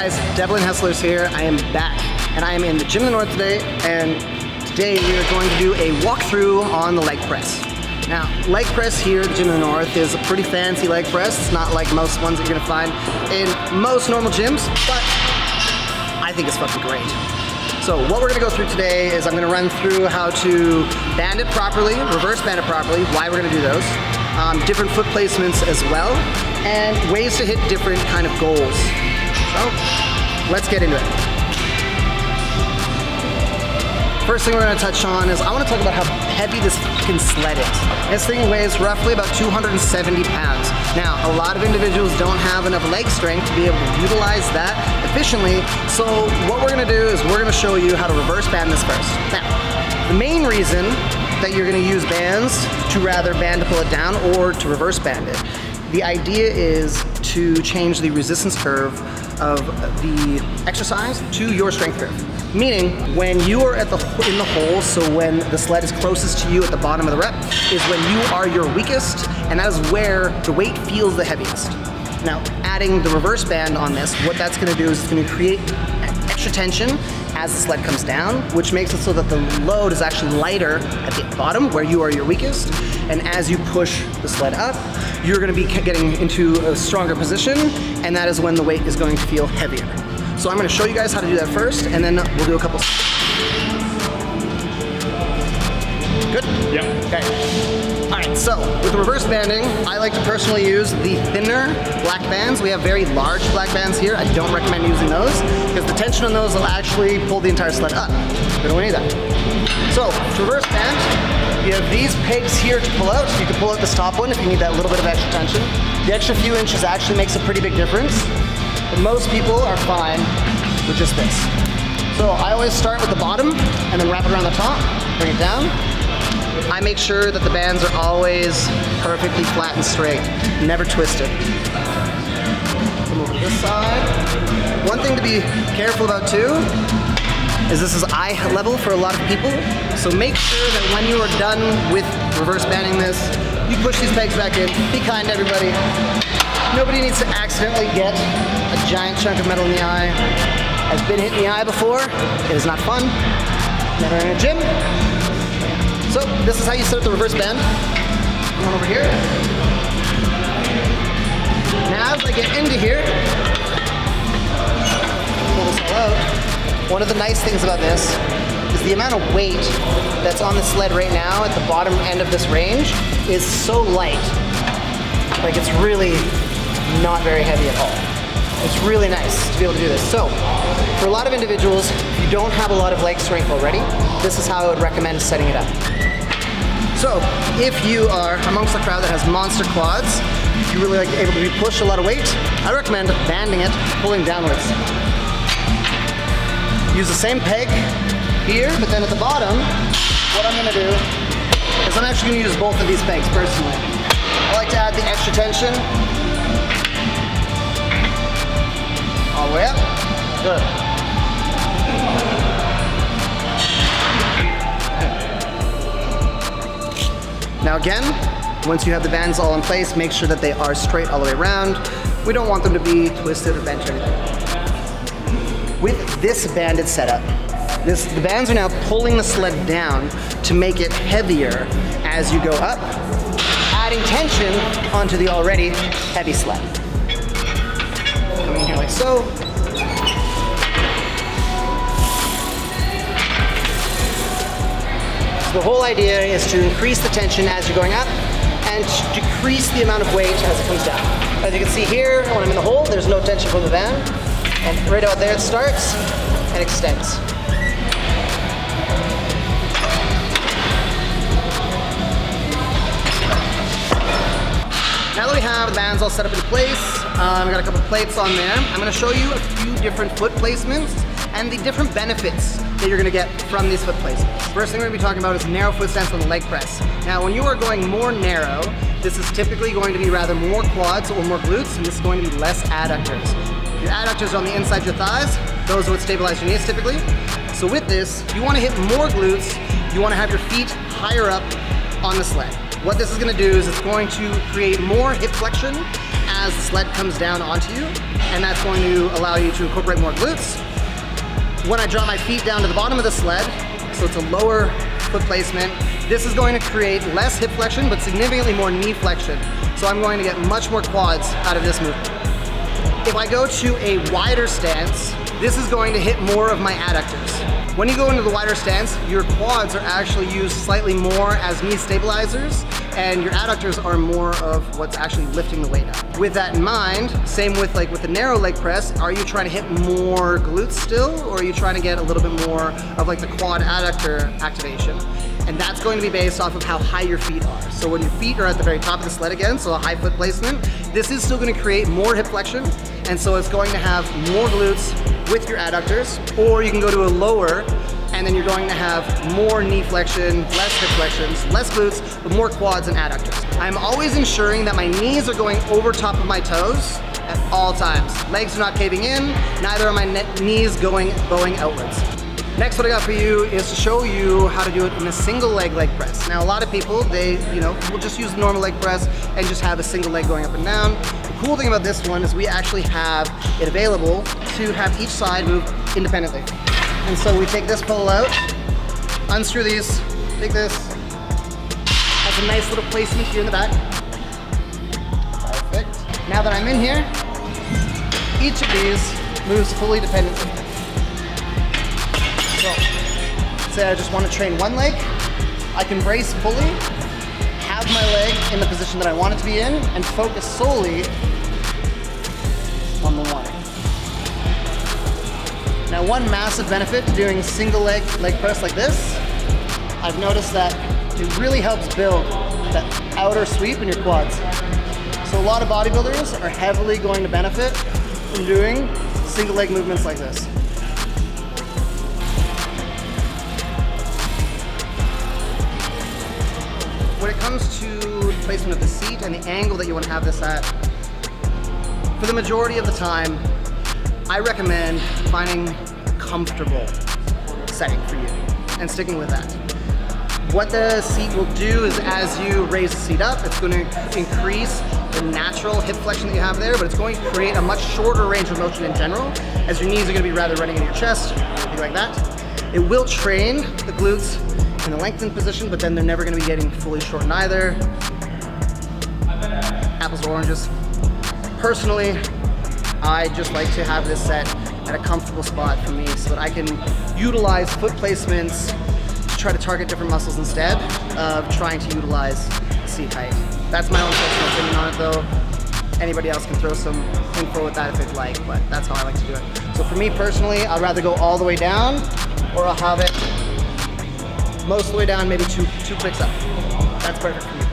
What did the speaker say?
guys, Devlin Hesslers here. I am back and I am in the Gym in the North today, and today we are going to do a walkthrough on the leg press. Now, leg press here at the Gym in the North is a pretty fancy leg press. It's not like most ones that you're gonna find in most normal gyms, but I think it's fucking great. So what we're gonna go through today is I'm gonna run through how to band it properly, reverse band it properly, why we're gonna do those, different foot placements as well, and ways to hit different kind of goals. So let's get into it. First thing we're gonna touch on is I wanna talk about how heavy this fucking sled is. This thing weighs roughly about 270 pounds. Now, a lot of individuals don't have enough leg strength to be able to utilize that efficiently, so what we're gonna do is we're gonna show you how to reverse band this first. Now, the main reason that you're gonna use bands to rather band to pull it down or to reverse band it, the idea is to change the resistance curve of the exercise to your strength curve. Meaning, when you are in the hole, so when the sled is closest to you at the bottom of the rep, is when you are your weakest, and that is where the weight feels the heaviest. Now, adding the reverse band on this, what that's gonna do is it's gonna create extra tension as the sled comes down, which makes it so that the load is actually lighter at the bottom where you are your weakest, and as you push the sled up, you're gonna be getting into a stronger position, and that is when the weight is going to feel heavier. So I'm gonna show you guys how to do that first, and then we'll do a couple. Good? Yep. Okay. All right, so with the reverse banding, I like to personally use the thinner black bands. We have very large black bands here. I don't recommend using those because the tension on those will actually pull the entire sled up. We don't need that. So to reverse band, you have these pegs here to pull out. You can pull out this top one if you need that little bit of extra tension. The extra few inches actually makes a pretty big difference. But most people are fine with just this. So I always start with the bottom and then wrap it around the top, bring it down. I make sure that the bands are always perfectly flat and straight, never twisted. Come over to this side. One thing to be careful about too is this is eye level for a lot of people. So make sure that when you are done with reverse banding this, you push these pegs back in. Be kind to everybody. Nobody needs to accidentally get a giant chunk of metal in the eye. I've been hit in the eye before. It is not fun. Never in a gym. So this is how you set up the reverse band. Come on over here. Now as I get into here, pull this all out. One of the nice things about this is the amount of weight that's on the sled right now at the bottom end of this range is so light. Like it's really not very heavy at all. It's really nice to be able to do this. So, for a lot of individuals, if you don't have a lot of leg strength already, this is how I would recommend setting it up. So, if you are amongst a crowd that has monster quads, you really like able to push a lot of weight, I recommend banding it, pulling downwards. Use the same peg here, but then at the bottom, what I'm gonna do is I'm actually gonna use both of these pegs personally. I like to add the extra tension. All the way up. Good. Now again, once you have the bands all in place, make sure that they are straight all the way around. We don't want them to be twisted or bent or anything. With this banded setup, the bands are now pulling the sled down to make it heavier as you go up, adding tension onto the already heavy sled. Coming in here like so. So the whole idea is to increase the tension as you're going up and to decrease the amount of weight as it comes down. As you can see here, when I'm in the hole, there's no tension from the band. And right out there it starts and extends. Now that we have the bands all set up in place, I've got a couple plates on there. I'm gonna show you a few different foot placements and the different benefits that you're gonna get from these foot placements. First thing we're gonna be talking about is narrow foot stance on the leg press. Now, when you are going more narrow, this is typically going to be rather more quads or more glutes, and this is going to be less adductors. Your adductors are on the inside of your thighs. Those are what stabilize your knees typically. So with this, you wanna hit more glutes, you wanna have your feet higher up on the sled. What this is gonna do is it's going to create more hip flexion as the sled comes down onto you, and that's going to allow you to incorporate more glutes. When I drop my feet down to the bottom of the sled, so it's a lower foot placement, this is going to create less hip flexion, but significantly more knee flexion. So I'm going to get much more quads out of this movement. If I go to a wider stance, this is going to hit more of my adductors. When you go into the wider stance, your quads are actually used slightly more as knee stabilizers, and your adductors are more of what's actually lifting the weight up. With that in mind, same with like with the narrow leg press, are you trying to hit more glutes still, or are you trying to get a little bit more of like the quad adductor activation? And that's going to be based off of how high your feet are. So when your feet are at the very top of the sled again, so a high foot placement, this is still going to create more hip flexion, and so it's going to have more glutes with your adductors, or you can go to a lower, and then you're going to have more knee flexion, less hip flexions, less glutes, but more quads and adductors. I'm always ensuring that my knees are going over top of my toes at all times. Legs are not caving in, neither are my knees bowing outwards. Next, what I got for you is to show you how to do it in a single leg press. Now, a lot of people, they will just use the normal leg press and just have a single leg going up and down. The cool thing about this one is we actually have it available to have each side move independently. And so we take this pole out, unscrew these, take this. Has a nice little placement here in the back. Perfect. Now that I'm in here, each of these moves fully dependently. So, say I just want to train one leg, I can brace fully, have my leg in the position that I want it to be in, and focus solely on the one. Now, one massive benefit to doing a single leg press like this, I've noticed that it really helps build that outer sweep in your quads. So a lot of bodybuilders are heavily going to benefit from doing single leg movements like this. When it comes to the placement of the seat and the angle that you want to have this at, for the majority of the time, I recommend finding a comfortable setting for you and sticking with that. What the seat will do is as you raise the seat up, it's going to increase the natural hip flexion that you have there, but it's going to create a much shorter range of motion in general, as your knees are going to be rather running in your chest, anything like that. It will train the glutes in the lengthened position, but then they're never going to be getting fully shortened either. Apples to oranges. Personally, I just like to have this set at a comfortable spot for me so that I can utilize foot placements to try to target different muscles instead of trying to utilize seat height. That's my own personal opinion on it though. Anybody else can throw some info with that if they'd like, but that's how I like to do it. So for me personally, I'd rather go all the way down, or I'll have it most of the way down, maybe two clicks up. That's perfect for me.